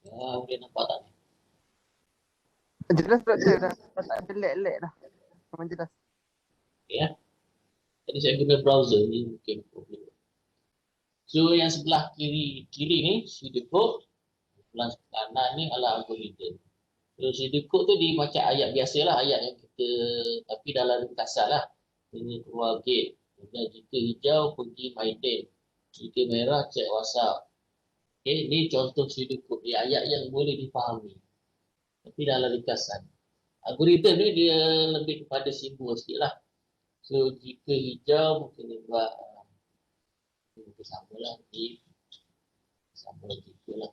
Boleh nampak tak? Jelas tak cik dah. Tak ada lag-lag dah. Memang jelas. Okay, ya. Tadi saya guna browser ni mungkin problem. So yang sebelah kiri ni pseudocode, sebelah kanan ni adalah algoritma. So pseudocode tu dia macam ayat biasalah, ayat yang kita tapi dalam ringkasan lah. Ini keluar gate. Kemudian jika hijau pergi maintain. Jika merah cek WhatsApp. Okay, ni contoh pseudocode dia, ayat yang boleh dipahami. Tapi dalam ringkasan. Algoritma ni dia lebih kepada simbol sikit lah. So jika hijau mungkin dia buat mungkin sama lah, sama lah jika lah.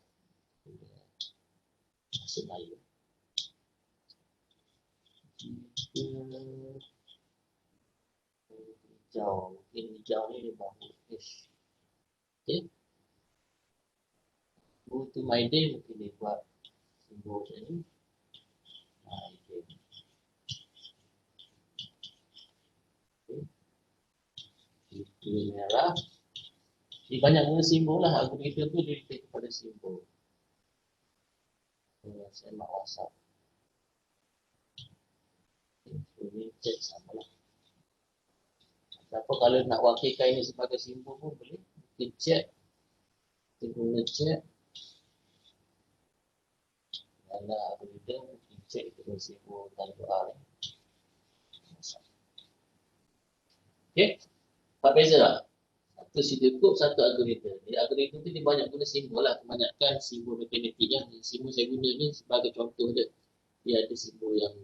Bahasa Melayu. Jika hijau, mungkin hijau ni dia buat H. Okay. Go to my day mungkin dia buat simbol macam ni. My day. Okay. Jika merah. Dia banyak guna simbol lah. Algoritma tu dia lebih kepada simbol. Saya nak WhatsApp. Okay. Ini cek sama lah. Apa kalau nak wakilkan ini sebagai simbol pun boleh. Kita cek. Kita guna cek. Dalam algoritma, kita cek kita guna simbol dalam doa ni. Okay. Apa beza tak? Satu pseudocode, satu algoritma. Jadi algoritma tu dia banyak guna simbol lah. Kebanyakan simbol matematik yang simbol saya guna ni sebagai contoh je. Dia ada simbol yang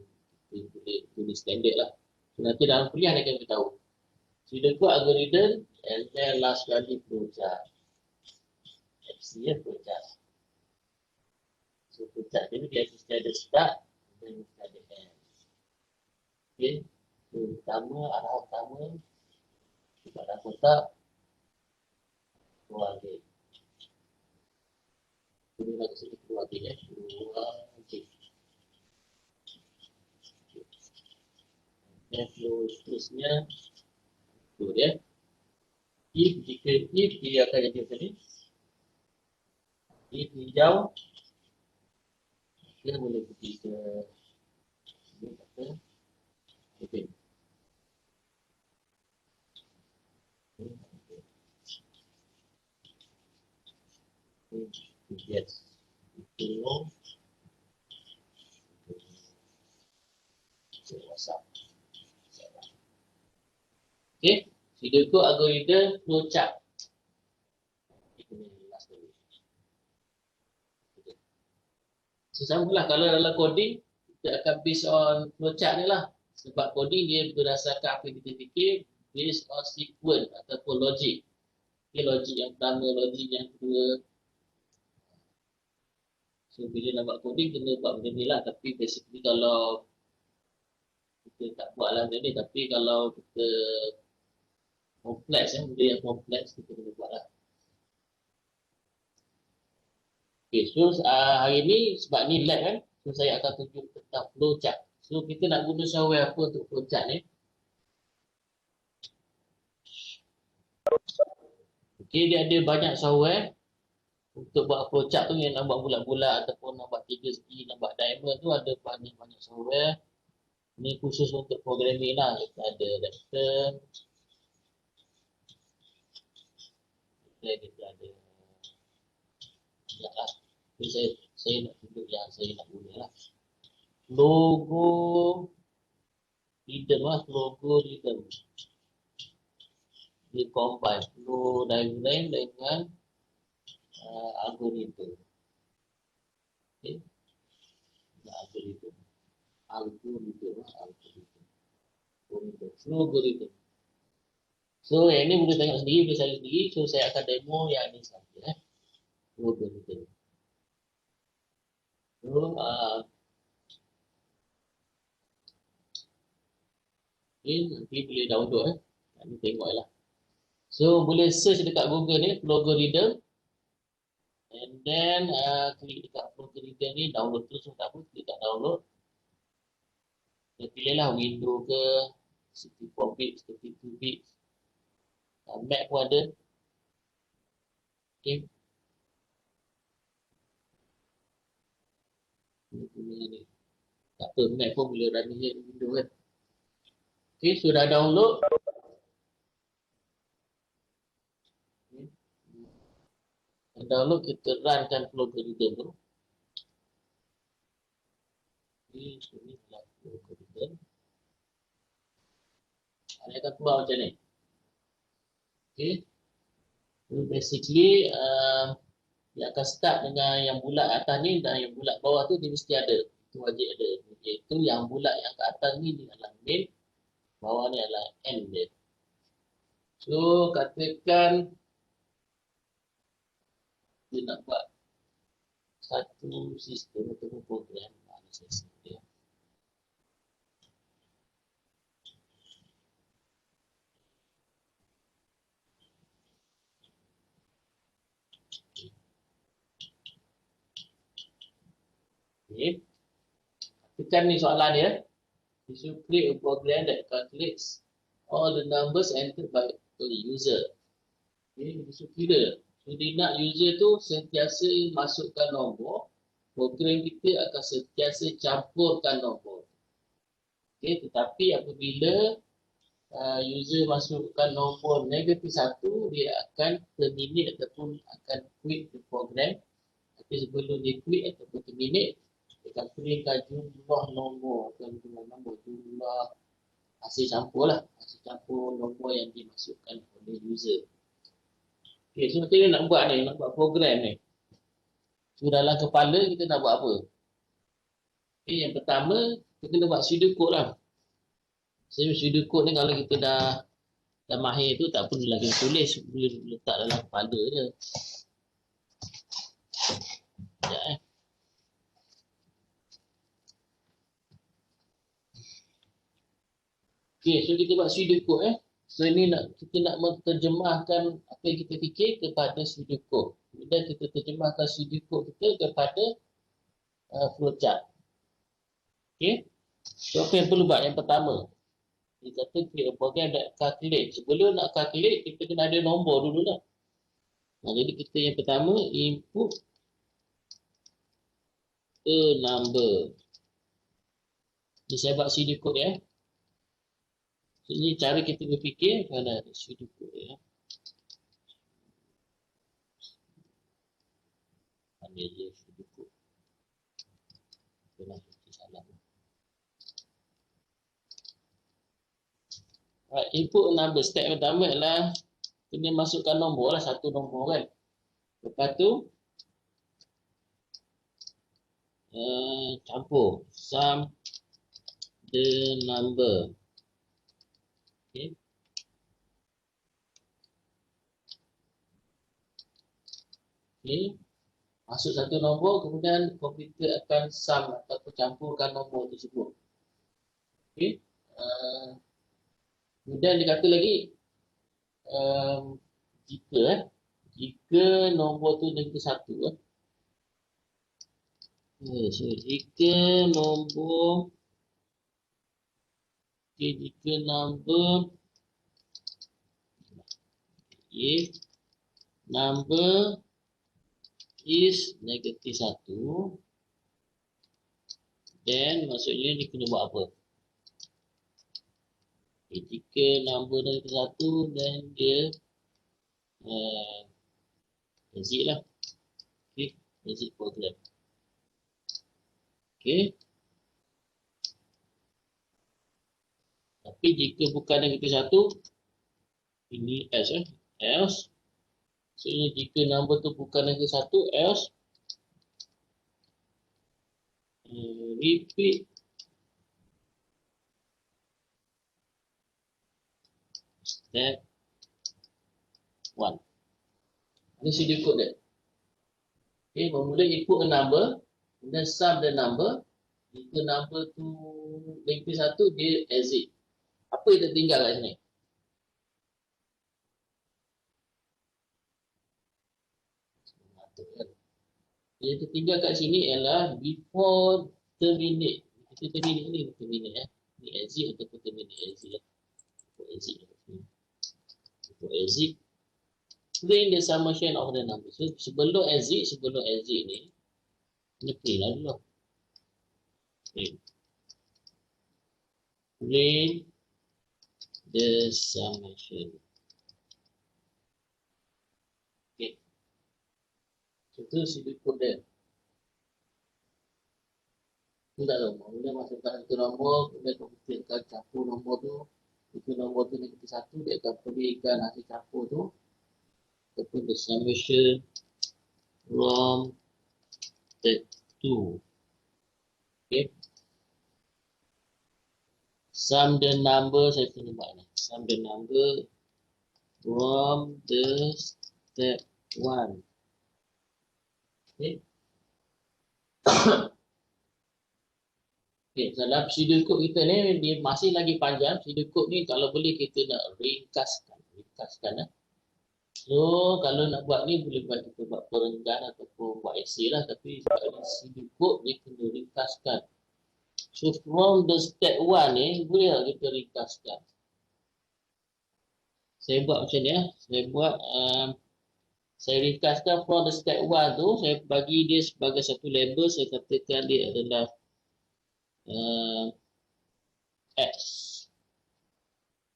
kita boleh tulis standard lah. So, nanti dalam kuliah ni akan kita tahu. Pseudocode, algoritma, and then last kali flowchart. FC ya, flowchart. So flowchart ni dia mesti ada start dan mesti ada end. Okay. So pertama, arah pertama. Pada kotak. Keluar gate. Ini nak kasi keluar gate ya. Keluar gate. Dan flow seterusnya. Flow dia. Jika dia akan jadi macam ni. If hijau. Kita boleh pergi ke ini kata. Okay. Yes. Itu WhatsApp. Okay. Pseudocode, algoritma, flowchart. So samalah kalau dalam coding kita akan based on flowchart ni lah. Sebab coding dia berdasarkan apa yang kita fikir based on sequence ataupun logik. Okay, logik yang pertama, logik yang kedua. So bila nak buat coding kena buat benda ni lah. Tapi basically kalau kita tak buat lah benda ni, tapi kalau kita kompleks benda yang kompleks kita kena buat lah. Okay, so hari ni sebab ni lab kan, so saya akan tunjuk tentang flowchart. So kita nak guna software apa untuk flowchart ni? Okay, dia ada banyak software untuk buat flowchart tu yang nak buat bulat-bulat ataupun nak buat tiga segi, nak buat diamond tu ada banyak-banyak software. Ni khusus untuk programming lah. Kita ada Repton. Kita ada banyak lah. Jadi saya nak tunjuk yang saya nak guna lah. Logo rhythm lah. Logo rhythm. Dia combine flow diagram dengan algoritma. Okay. Algoritma. Algoritma. So yang ni boleh tengok sendiri, boleh cari sendiri. So saya akan demo yang ni saja. Algoritma. So okay, nanti boleh download Nanti tengok lah. So boleh search dekat Google ni algoritma. And then klik dekat algoritma ni, download terus tak apa, klik kat download. Kita pilihlah window ke 64 bit, 32 bit. Mac pun ada. Okay. Ni. Tak apa, Mac pun boleh running ni Windows kan. Okay, sudah download. Download, kita runkan logarithm tu. Ini adalah logarithm. Ini akan keluar macam ni. Okay. So basically, dia akan start dengan yang bulat atas ni dan yang bulat bawah tu dia mesti ada. Itu wajib ada. Iaitu yang bulat yang ke atas ni adalah main, bawah ni adalah end dia. So, katakan dia nak buat satu sistem atau program analisis dia. Okay. Katakan ni soalan dia. You should create a program that calculates all the numbers entered by the user. Okay, you kira. So, dia nak user tu sentiasa masukkan nombor. Program kita akan sentiasa campurkan nombor. Okay, tetapi apabila user masukkan nombor negatif 1, dia akan terminate ataupun akan quit the program. Tapi sebelum dia quit ataupun terminate, dia akan printkan jumlah nombor, jumlah hasil campur lah. Hasil campur nombor yang dimasukkan oleh user. Okay, so kita nak buat ni, nak buat program ni. So dalam kepala kita nak buat apa? Okay, yang pertama, kita kena buat pseudocode lah. So pseudocode ni kalau kita dah mahir tu, tak perlu lagi tulis, boleh letak dalam kepala je. Sekejap Okay, so kita buat pseudocode So ini kita nak menterjemahkan apa yang kita fikir kepada pseudocode. Kemudian kita terjemahkan pseudocode kita kepada flowchart. Okay. So apa yang perlu buat? Yang pertama, kita kata create a program that calculate. Sebelum nak calculate, kita kena ada nombor dulu lah. Jadi kita yang pertama, input a number. Ini saya buat pseudocode ya. So, ini cara kita berfikir kalau ada pseudocode ya. Ambil je pseudocode. Kena salah. Right, input number. Step pertama adalah kena masukkan nombor lah, satu nombor kan. Lepas tu campur sum the number. Okay. Okay. Masuk satu nombor, kemudian komputer akan sum atau campurkan nombor tersebut. Okay. Kemudian dia kata lagi jika nombor tu negatif 1 so jika nombor jika number is negatif 1, then maksudnya dia kena buat apa? Okay, jika number negatif 1, then dia exit lah. Okay, exit program. Okay. Tapi jika bukan negatif 1, ini else. So jika number tu bukan negatif 1, else repeat step 1. Ini pseudocode dia. Okay, bermula input a number, then sum the number. Jika number tu negatif 1, dia exit. Apa yang tertinggal kat sini? Yang tertinggal kat sini ialah before terminate. Kita terminate ni, terminate Ni exit ataupun terminate exit Untuk exit, print the summation of the number. So sebelum exit ni, kena print lah dulu. Print the summation. Okay. Itu pseudocode dia. Itu tak tahu. Kemudian masukkan satu nombor, kemudian komputer akan campur nombor tu. Itu nombor tu negatif 1, dia akan berikan hasil campur tu. Ataupun the summation from step 2. Okay. Sum the number, saya kena buat ni. Sum the number from the step 1. Okay. Okay, dalam pseudocode kita ni dia masih lagi panjang. Pseudocode ni kalau boleh kita nak ringkaskan. So kalau nak buat ni boleh buat kita buat perenggan ataupun buat essay lah, tapi kalau pseudocode ni kena ringkaskan. So from the step 1 ni boleh tak kita ringkaskan. Saya buat macam ni ya. Saya ringkaskan from the step 1 tu, saya bagi dia sebagai satu label, saya katakan dia adalah X.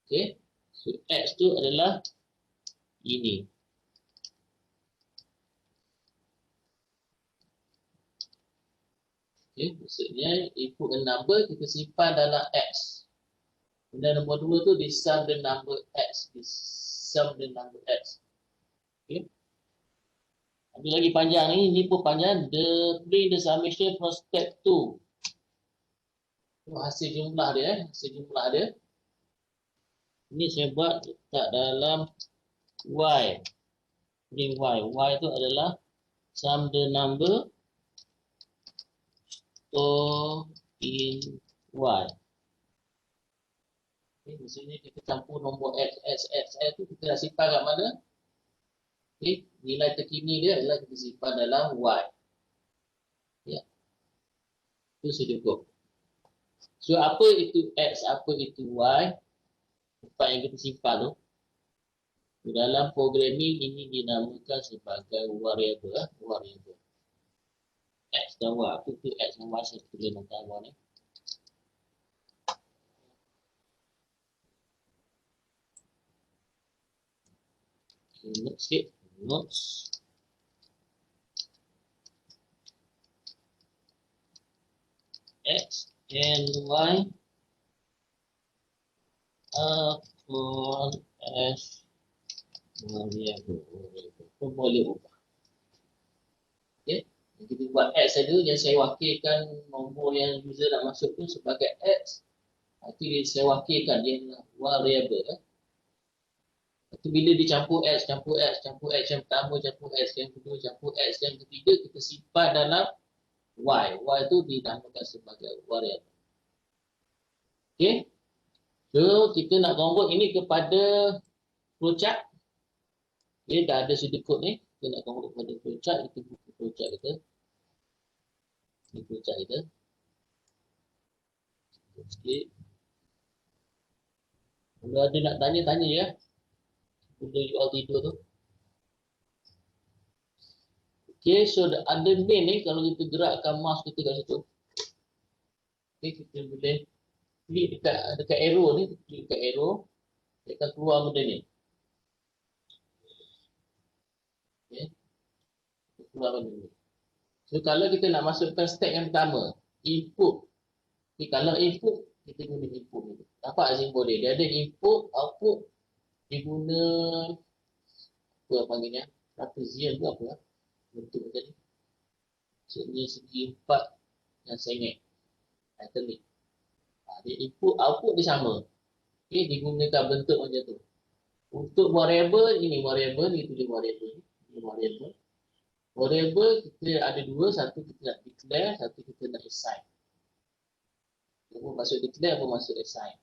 Okay. So X tu adalah ini. Okay. Maksudnya input a number kita simpan dalam X. Dan nombor 2 tu di sum the number X. Di sum the number X. Okay. Ada lagi panjang ni. Ini pun panjang. Print the summation from step 2. Hasil jumlah dia, Ini saya buat letak dalam Y. Print Y. Y itu adalah sum the number store in Y. Okay, maksudnya kita campur nombor X itu kita dah simpan kat mana? Okay, nilai terkini dia adalah kita simpan dalam Y. Ya. Itu sudah cukup. So apa itu X, apa itu Y, tempat yang kita simpan tu. Di dalam programming ini dinamakan sebagai variable. X dan Y, apa itu X dan Y, saya tulis dalam bawah ni. Okay, next sikit, notes. X and Y upon as variable. Boleh ubah. Okay. Kita buat X saja, yang saya wakilkan nombor yang user nak masuk tu sebagai X. Nanti saya wakilkan dia variable. Nanti bila dicampur X yang pertama, campur X yang kedua, campur X yang ketiga, kita simpan dalam Y. Y itu dinamakan sebagai variable. Okay. So, kita nak convert ini kepada flowchart. Okay, dah ada pseudocode ni. Kita nak convert kepada flowchart. Kita buka flowchart kita. Ini flowchart kita. Sikit. Kalau ada nak tanya-tanya ya. Benda you all tidur tu. Okay, so the other main ni, kalau kita gerakkan mouse kita kat situ. Okay, kita boleh klik dekat arrow ni, klik dekat arrow, dia akan keluar benda ni. Okay, keluar benda ni. So kalau kita nak masukkan step yang pertama, input. Okay, kalau input, kita guna input ni. Nampak simbol dia? Dia ada input, output, dia guna apa panggilnya? Cartesian tu apa? Bentuk macam ni. Maksudnya segi 4 yang saya ingat. Italic. Dia input, output dia sama. Okay, digunakan bentuk macam tu. Untuk variable, ini variable, ni tulis variable. Ini variable. Variable kita ada dua, satu kita nak declare, satu kita nak assign. Apa maksud declare, apa maksud assign.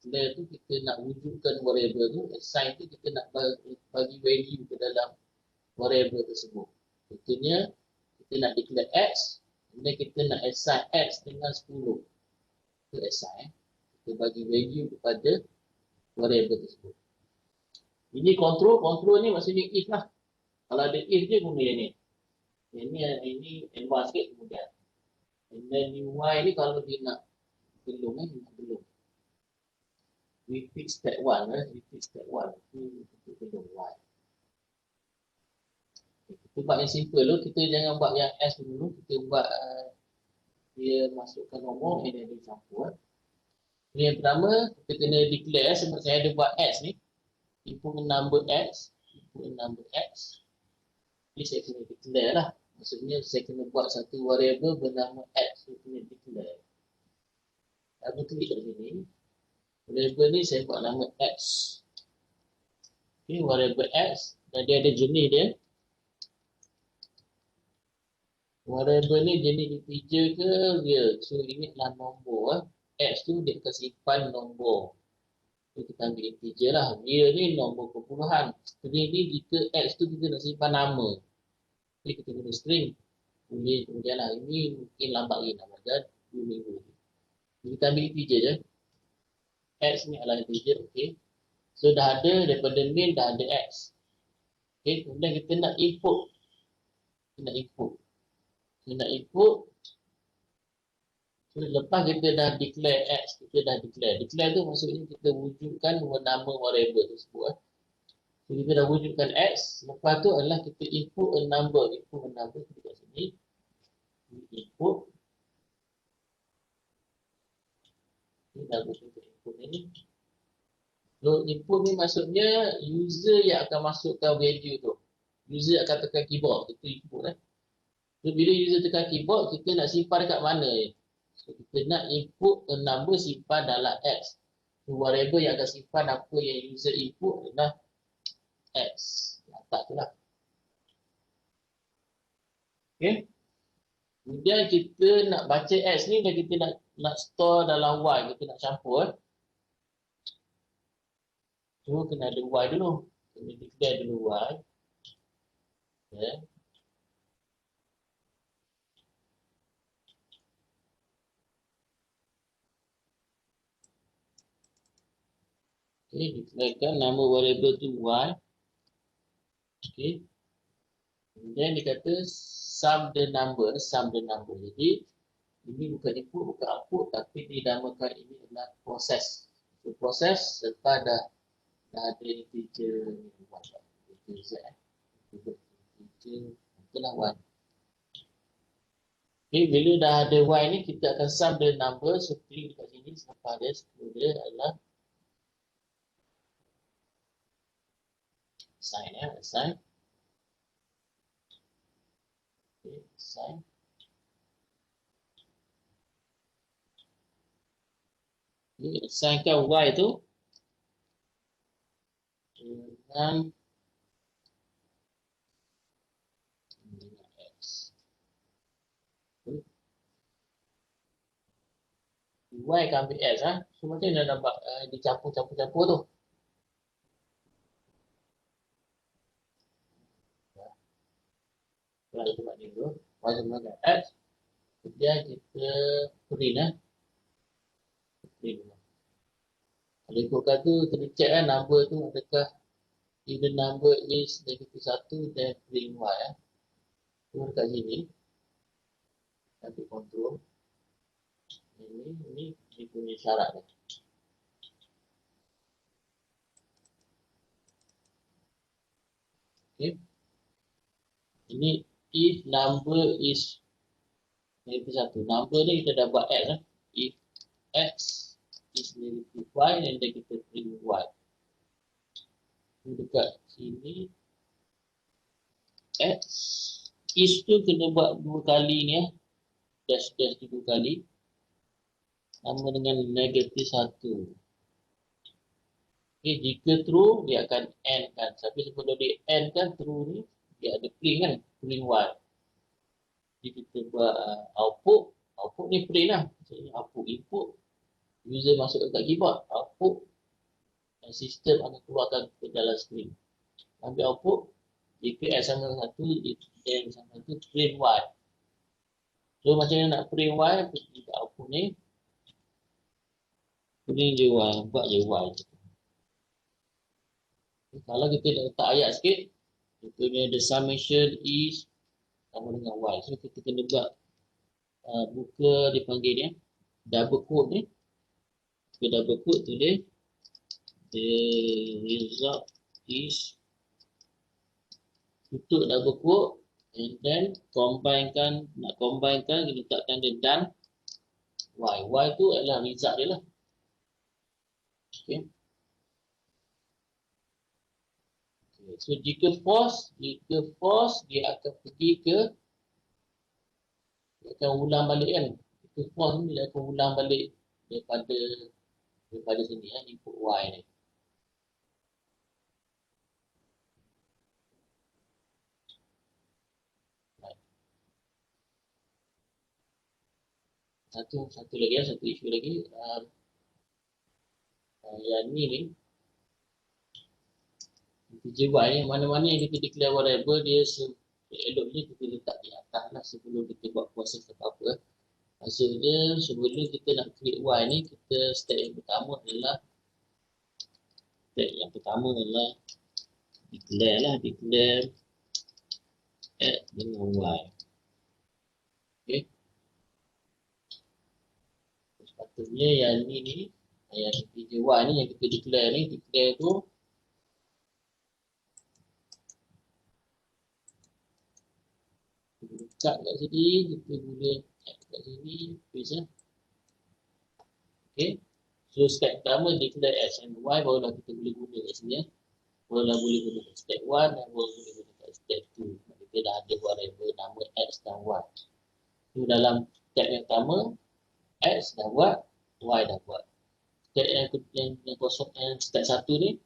Declare tu kita nak wujudkan variable tu, assign tu kita nak bagi value ke dalam variable tersebut. Contohnya, kita nak declare X, kemudian kita nak assign X dengan 10. Kita assign, kita bagi value kepada variable tersebut. Ini control ni maksudnya if lah. Kalau ada if je guna yang ni. Yang ni advance sikit kemudian. Yang value y ni kalau dia nak belum we fix step 1 kita belum y. Kita buat yang simple dulu, kita jangan buat yang s dulu, kita buat dia masukkan nombor and then dia campur. Yang pertama kita kena declare sebab saya ada buat x ni, input number x. Jadi saya kena declare lah. Maksudnya saya kena buat satu variable bernama x. Saya kena declare. Double klik kat sini. Variable ni saya buat nama x. Okay, variable x. Dan dia ada jenis dia. Variable ni jenis integer ke real. So ingatlah nombor. X tu dia akan simpan nombor. So, kita ambil integer lah. Real ni nombor perpuluhan. String ni jika x tu kita nak simpan nama. Jadi kita guna string. Kemudian lah ini mungkin lambat lagi nak belajar 2 minggu. Jadi kita ambil integer je. X ni adalah integer. Okay. So dah ada daripada main dah ada x. Okay. Kemudian kita nak input. So lepas kita dah declare x, kita dah declare. Declare tu maksudnya kita wujudkan nama variable tersebut. So kita dah wujudkan x. Lepas tu adalah kita input a number. Kita kat sini. Input. Ini dah wujud input ni. So input ni maksudnya user yang akan masukkan value tu. User akan tekan keyboard. Itu input lah. So bila user tekan keyboard, kita nak simpan dekat mana ni? So, kita nak input a number simpan dalam x. So, variable yang akan simpan apa yang user input adalah x. Letak tu lah. Okay. Kemudian kita nak baca x ni dan kita nak store dalam y. Kita nak campur. So, kena ada y dulu. Kena declare dulu y. Okay. Okay, declarekan nama variable tu y. Okay. Kemudian dia kata sum the number. Jadi ini bukan input, bukan output, tapi dinamakan ini adalah proses. So, proses serta dah ada integer z. Integer itulah y. Okay, bila dah ada y ni kita akan sum the number. So klik dekat sini sampai dia kemudian adalah assign assign. Okay, assign. Okay, assignkan y tu dengan x. Okay. Y akan ambil x ha. So macam mana dapat dicampur-campur tu. Kalau kita buat ni dulu, y sama dengan x. Kemudian kita print print. Kalau ikutkan tu, kita check kan number tu adakah if the number is -1 then print y. Tu dekat sini. Ambil control. Ini punya syarat ni. Okay. Ini if number is -1. Number ni kita dah buat x. If x is negative y, dan kita print y. Dekat sini x is tu kena buat 2 kali ni ya. Dash 2 kali. Sama dengan -1. Okay, jika true dia akan end kan. Tapi sebelum dia end kan true ni dia ada print kan, print y. Jadi kita buat output ni print lah. Maksudnya output input, user masuk dekat keyboard, output dan sistem akan keluarkan ke dalam screen. Ambil output, jika x sama dengan 1, n sama dengan 1, print y. So macam mana nak print y, pergi ke output ni, print je y, buat je y. Kalau kita nak letak ayat sikit, kita punya the summation is sama dengan y. So kita kena buat buka dia panggil ni double quote ni. Buka double quote tulis the result is, tutup double quote, and then nak combinekan kita letakkan dia dan y tu adalah result dia lah. Okay. So jika false dia akan pergi ke, dia akan ulang balik kan. Jika false ni dia akan ulang balik daripada sini input y ni. Satu lagi satu isu lagi. Yang ni integer y ni, mana-mana yang kita declare variable dia eloknya kita letak di atas lah sebelum kita buat proses apa-apa. Maksudnya sebelum kita nak create y ni, kita step yang pertama adalah declare x dengan y. Okay. Sepatutnya yang ni yang integer y ni yang kita declare tu kat sini, kita boleh kat sini, please Okay. So step pertama declare x and y, barulah kita boleh guna kat sini barulah boleh guna kat step 1 dan baru boleh guna kat step 2. Kita dah ada variable nama x dan y. So dalam step yang pertama x dah buat, y dah buat. Step yang kosong, yang step 1 ni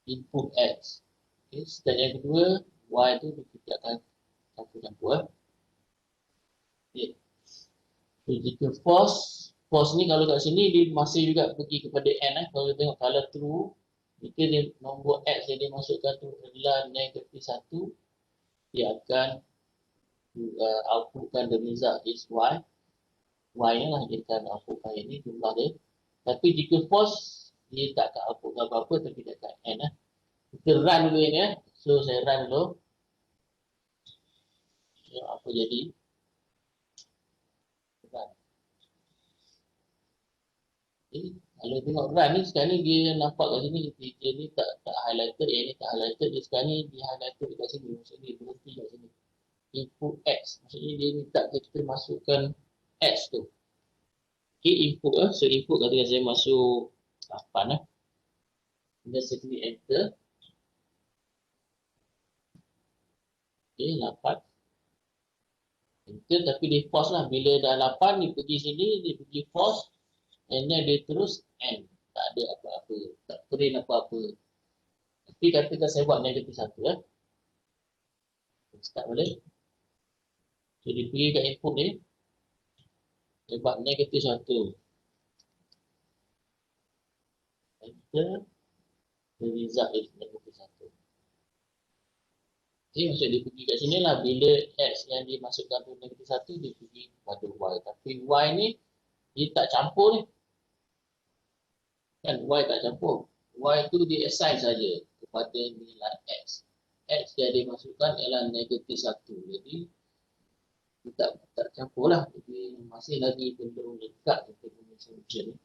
input x. Okay. Step yang kedua y tu kita akan campur. Okay. So jika false ni kalau kat sini dia masih juga pergi kepada n. Kalau kita tengok kalau true, jika dia nombor x yang dia masukkan tu adalah negatif 1, dia akan outputkan the result is y. Y ni lah dia akan outputkan ini jumlah dia. Tapi jika false, dia tak akan outputkan apa-apa, tapi dia akan n. Kita run dulu ini So saya run dulu. So, apa jadi? Run. Okay. Kalau tengok run ni, sekarang ni dia nampak kat sini, dia ni tak highlighted, yang ni tak highlighted, dia sekarang ni dia highlighted kat sini, maksudnya dia berhenti kat sini. Input x, maksudnya dia minta kita masukkan x tu. Okay, input so input katakan saya masuk 8 Kemudian saya klik enter. Okay, 8 enter, tapi dia false lah. Bila dah 8 dia pergi sini, dia pergi false, and then dia terus end. Tak ada apa-apa, tak print apa-apa. Tapi katakan saya buat negatif 1 start balik. So dia pergi kat input ni, dia buat negatif 1. Enter, the result is negatif 1. Okay, maksud dia pergi kat sini lah. Bila x yang dia masukkan tu negatif 1, dia pergi pada y. Tapi y ni, dia tak campur ni. Kan y tak campur. Y tu dia assign saja kepada nilai x. X yang dia masukkan ialah negatif 1. Jadi, dia tak campur lah. Jadi, masih lagi belum dekat untuk punya solution ni.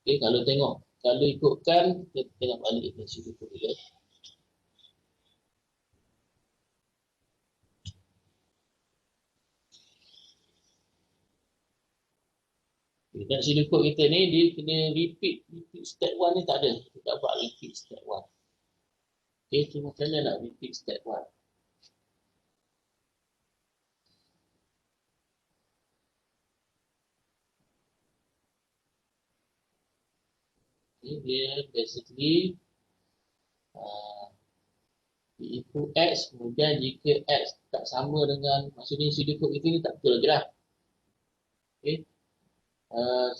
Okay, kalau tengok. Kalau ikutkan, kita tengok balik ke situ dulu. Dan sini kod kita ni, dia kena repeat step 1 ni tak ada. Kita tak buat repeat step 1. Okay, so macam mana nak repeat step 1? Okay, dia basically input x, kemudian jika x tak sama dengan, maksudnya sini kod kita ni tak betul lagi lah. Okay.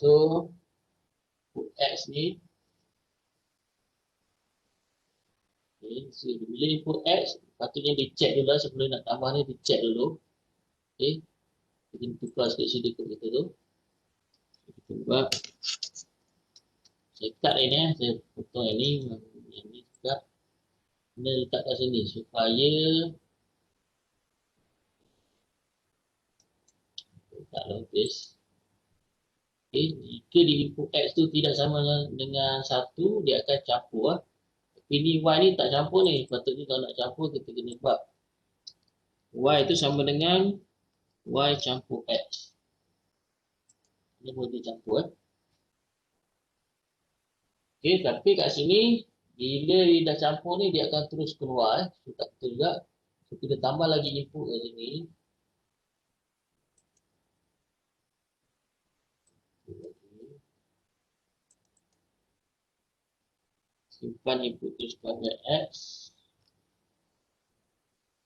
So input x ni, okay, so bila input x, patutnya dia check dulu lah sebelum nak tambah ni, dia check dulu. Okay, kita tukar sikit sini kod kita tu. Kita buat, saya cut ini, saya potong ini, yang ni cut. Kita letak kat sini supaya Tak notice. Okay. Jika di input X tu tidak sama dengan 1, dia akan campur. Tapi ni Y ni tak campur ni. Patutnya kalau nak campur, kita kena buat Y itu sama dengan Y campur X. Ini boleh campur. Okay, tapi kat sini, bila dia dah campur ni, dia akan terus keluar. So, tak betul juga. So, kita tambah lagi input kat sini. Simpan input tu sebagai X.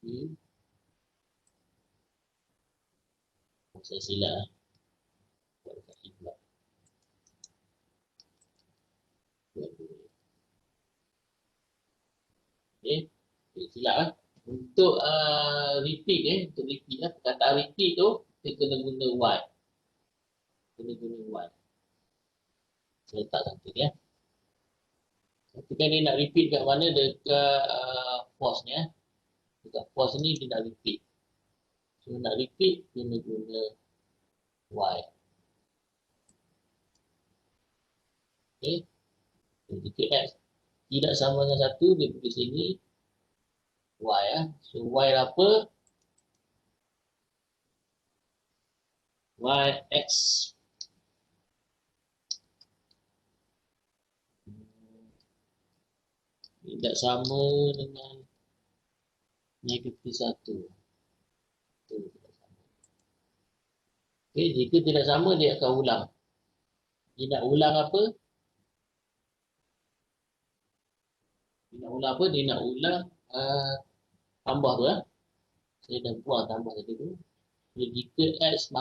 Okay. Saya silap. Buat dekat keyboard. Okay. Silap. Untuk repeat untuk repeat perkataan repeat tu kita kena guna Y. Kena guna Y. Saya letak satu ya. Tapi kan dia nak repeat kat mana, dekat pause ni Dekat pause ni dia nak repeat. So nak repeat kena guna Y. Okay. Jika X tidak sama dengan 1, dia pergi sini Y So Y apa? Y X. Tidak sama dengan negatif 1. Okay, jika tidak sama, dia akan ulang. Dia nak ulang apa? Dia nak ulang tambah tu Saya dah buang tambah tadi tu. Jadi jika X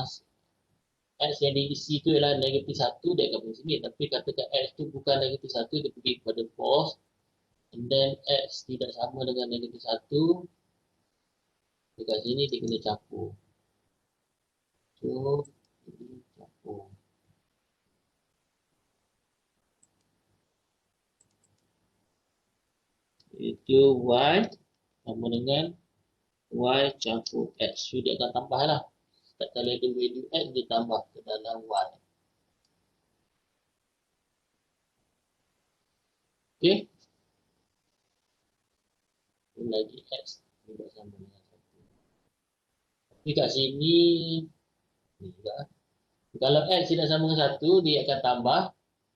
yang diisi tu ialah negatif 1, dia akan pergi sini. Tapi katakan X tu bukan negatif 1, dia pergi kepada pause. And then X tidak sama dengan negatif 1. Dekat sini dia kena campur. So, ini campur. Itu Y sama dengan Y campur X. So, dia akan tambah lah. Setiap kali ada value X, dia tambah ke dalam Y. Okay. Ini lagi X tidak sama dengan 1. Tapi kat sini, ni juga. Kalau X tidak sama dengan 1, dia akan tambah.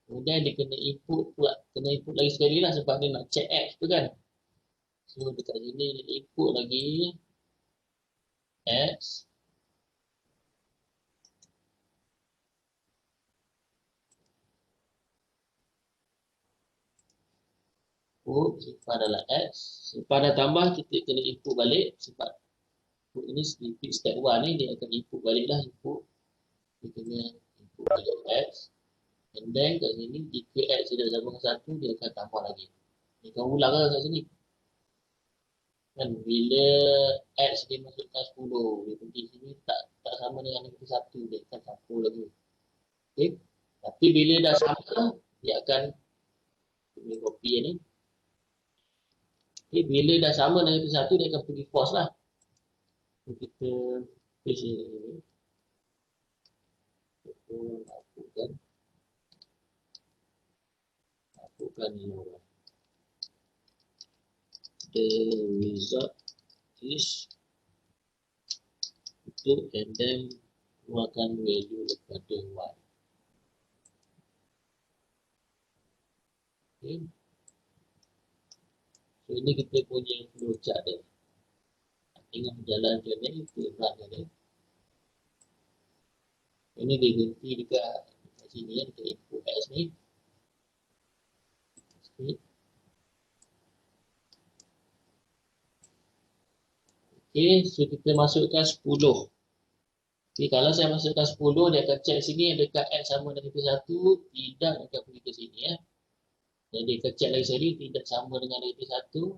Kemudian dia kena input pula. Kena input lagi sekali lah sebab dia nak check X tu kan. So dekat sini dia input lagi X. Simpan dalam X. Simpan dah tambah, kita kena input balik. Sebab input ini repeat step 1 ni, dia akan input balik lah input. Dia kena input balik X. And then kat sini, jika X tidak sama dengan 1, dia akan tambah lagi. Dia akan ulang lah kat sini. Kan bila X dia masukkan 10, dia pergi sini tak sama dengan negatif 1, dia akan campur lagi. Okay. Tapi bila dah sama, dia akan copy ni. Okay. Bila dah sama dengan negatif 1, dia akan pergi pause lah. So, kita paste ni. Masukkan ni orang. The result is itu, and then keluarkan value daripada Y. Okay. So ini kita punya flowchart dia. Tengok jalan dia ni, kita run dia. Ini dia berhenti dekat sini dekat input X ni. Okay. Okay, so kita masukkan 10. Okay, kalau saya masukkan 10, dia akan check sini dekat X sama dengan 1, tidak akan pergi ke sini Dan dia akan check lagi sekali, tidak sama dengan negatif 1.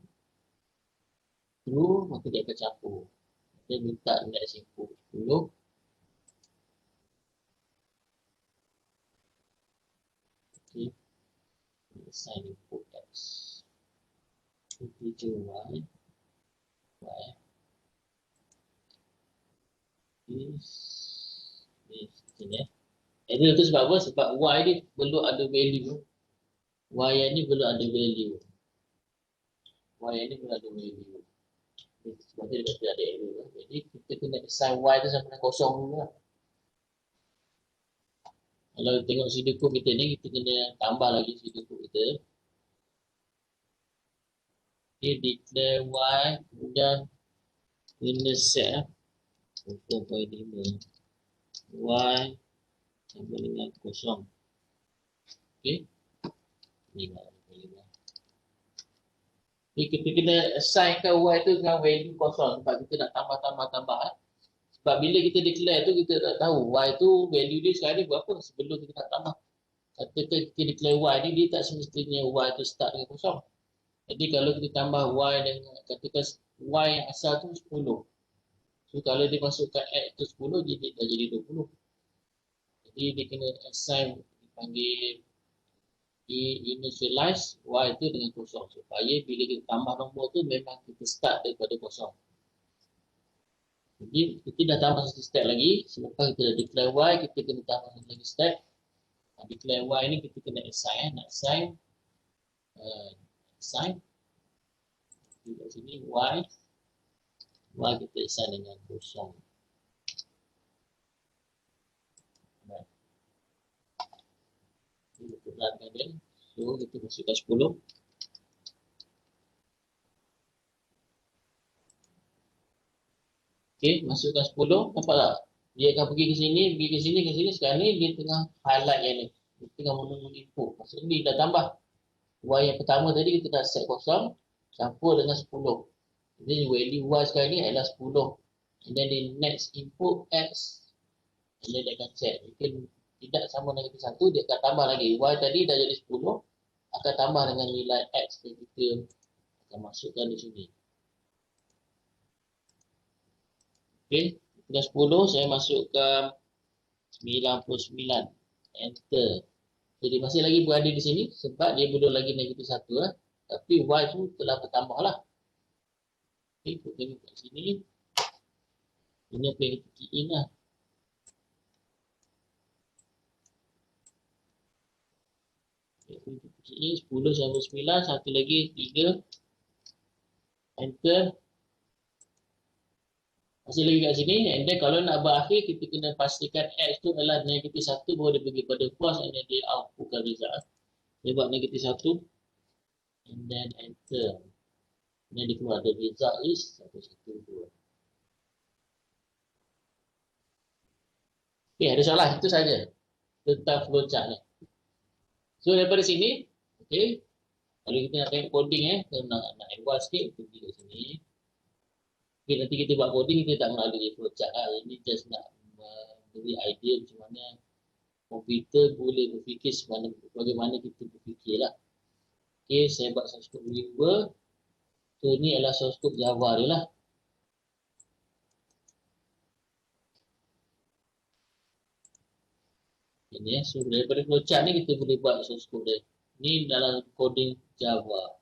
True, maka dia akan campur. Dia minta next input 10. Okay. Assign input X. Integer Y. Y. Is Ini ya. Error tu sebab apa? Sebab Y ni perlu ada value. Y yang ni perlu ada value. Y yang ni perlu ada value. Sebab tu dia kata ada error. Jadi kita kena assign Y tu sama dengan kosong dulu lah. Kalau tengok pseudocode kita ni, kita kena tambah lagi pseudocode kita. Okay, declare Y, kemudian kena set 4.5 Y sama dengan kosong. Okay, ni lah. Jadi kita kena assignkan Y tu dengan value kosong sebab kita nak tambah. Sebab bila kita declare tu kita tak tahu Y tu value dia sekarang ni berapa sebelum kita nak tambah. Katakan kita declare Y ni, dia tak semestinya Y tu start dengan kosong. Jadi kalau kita tambah Y dengan, katakan Y yang asal tu 10. So kalau dia masukkan X tu 10, dia dah jadi 20. Jadi dia kena assign, dipanggil initialize Y tu dengan kosong. Supaya bila kita tambah nombor tu memang kita start daripada kosong. Jadi kita dah tambah satu step lagi. Selepas kita dah declare Y, kita kena tambah satu lagi step. Declare Y ni kita kena assign. Nak assign di sini Y kita assign dengan kosong. Baik. Kita terangkan dia. So kita masukkan 10. Okey, masukkan 10. Nampak tak? Dia akan pergi ke sini, ke sini. Sekarang ni dia tengah highlight yang ni. Dia tengah menunggu input. Maksudnya ni dah tambah. Y yang pertama tadi kita dah set kosong. Campur dengan 10. Jadi value Y sekarang ni adalah 10. And then the next input X. And then dia akan check. Mungkin tidak sama dengan kita 1. Dia akan tambah lagi. Y tadi dah jadi 10. Akan tambah dengan nilai X yang kita akan masukkan di sini. Okey, dah 10, saya masukkan 99. Enter. Jadi masih lagi berada di sini sebab dia belum lagi negatif 1 lah. Tapi Y tu telah bertambah lah. Okey, kita tengok kat sini. Ini apa yang kita key in lah. Kita key in 10 sama 9, satu lagi 3. Enter. Masih lagi kat sini, and then kalau nak berakhir, kita kena pastikan X tu adalah negatif 1, baru dia pergi pada false, and then dia outputkan result. Dia buat negatif 1, and then enter. And then dia keluar, the result is 112. Okay, ada soalan? Itu saja tentang flowchart ni. So daripada sini, okay, kalau kita nak tengok coding kita nak advance sikit, kita pergi kat sini. Okay, nanti kita buat coding, kita tak melalui flowchart lah. Ini just nak beri idea macam mana komputer boleh berfikir bagaimana kita berfikir lah. Okay, saya buat source code viewer. So ni adalah source code Java dia lah. Ini so daripada flowchart ni kita boleh buat source code dia. Ni dalam coding Java.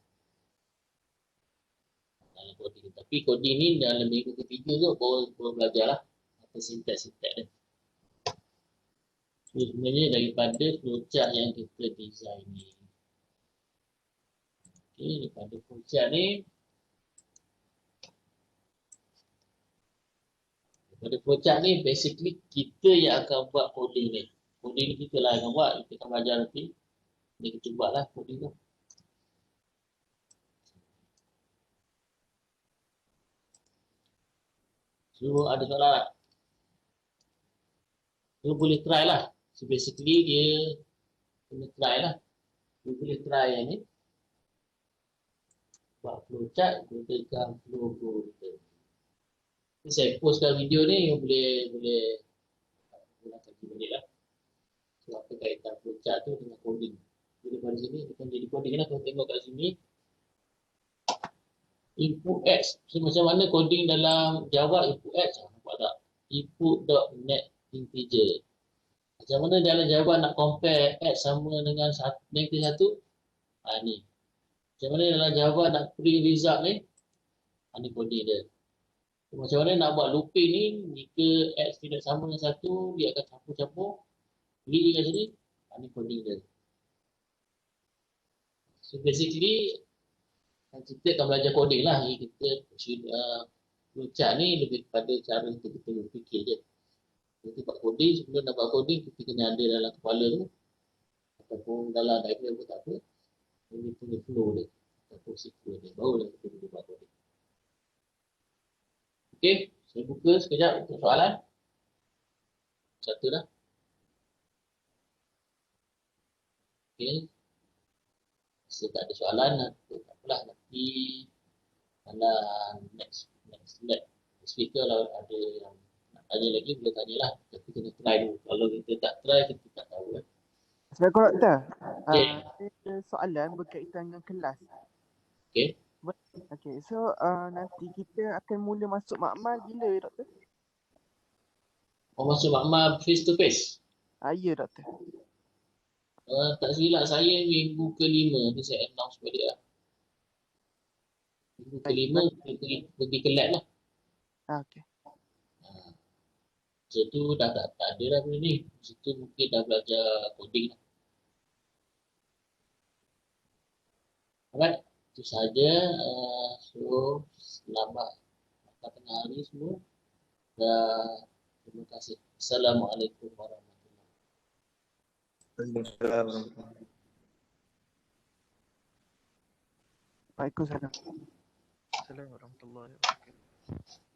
Coding. Tapi coding ni dalam minggu ketiga tu baru belajar lah apa sintax-sintax dia. So sebenarnya daripada flowchart yang kita design ni. Okay, daripada flowchart ni. Daripada flowchart ni basically kita yang akan buat coding ni. Coding ni kita lah akan buat, kita akan belajar nanti. Jadi kita buat lah coding tu. So ada soalan tak? So boleh try lah. So basically dia kena try lah. So boleh try yang ni. Buat flowchart, gunakan flow kita. So, saya postkan video ni yang boleh gunakan 3 minit lah. So apa kaitan flowchart tu dengan coding. Jadi pada sini kita jadi coding lah. Kalau tengok kat sini. Input X. So macam mana coding dalam Java input X? Nampak tak? Input.net integer. Macam mana dalam Java nak compare X sama dengan negatif 1? Ni. Macam mana dalam Java nak print result ni? Ni coding dia. Macam mana nak buat looping ni, jika X tidak sama dengan satu, dia akan campur-campur. Beli kat sini, ni coding dia. So basically, kita akan belajar coding lah. Kita Lucak ni lebih kepada cara kita berfikir je. Kita buat coding, sebelum nak buat coding, kita kena ada dalam kepala tu. Ataupun dalam diagram pun tak apa. Ini punya flow dia. Ataupun sequence dia. Barulah kita boleh buat coding. Okey, saya buka sekejap untuk soalan. Satu dah. Okey. Saya tak ada soalan, tak apalah nanti dalam next lab speaker kalau ada yang nak tanya lagi boleh tanyalah, tapi kena try dulu. Kalau kita tak try kita tak tahu kan. Assalamualaikum Doktor. Okey. Ada soalan berkaitan dengan kelas. Okey. Okey, so nanti kita akan mula masuk makmal bila Doktor? Mau masuk makmal face to face? Ya Doktor. Tak silap saya minggu ke-5 ni saya announce pada dia. Minggu ke-5 pergi ke lab lah. Okey. Situ dah tak ada dah benda ni. Situ mungkin dah belajar coding lah. Alright, itu saja. So, selamat tengah hari semua. Dan terima kasih. Assalamualaikum warahmatullahi Waalaikumsalam. Waalaikumsalam. Assalamualaikum warahmatullahi wabarakatuh.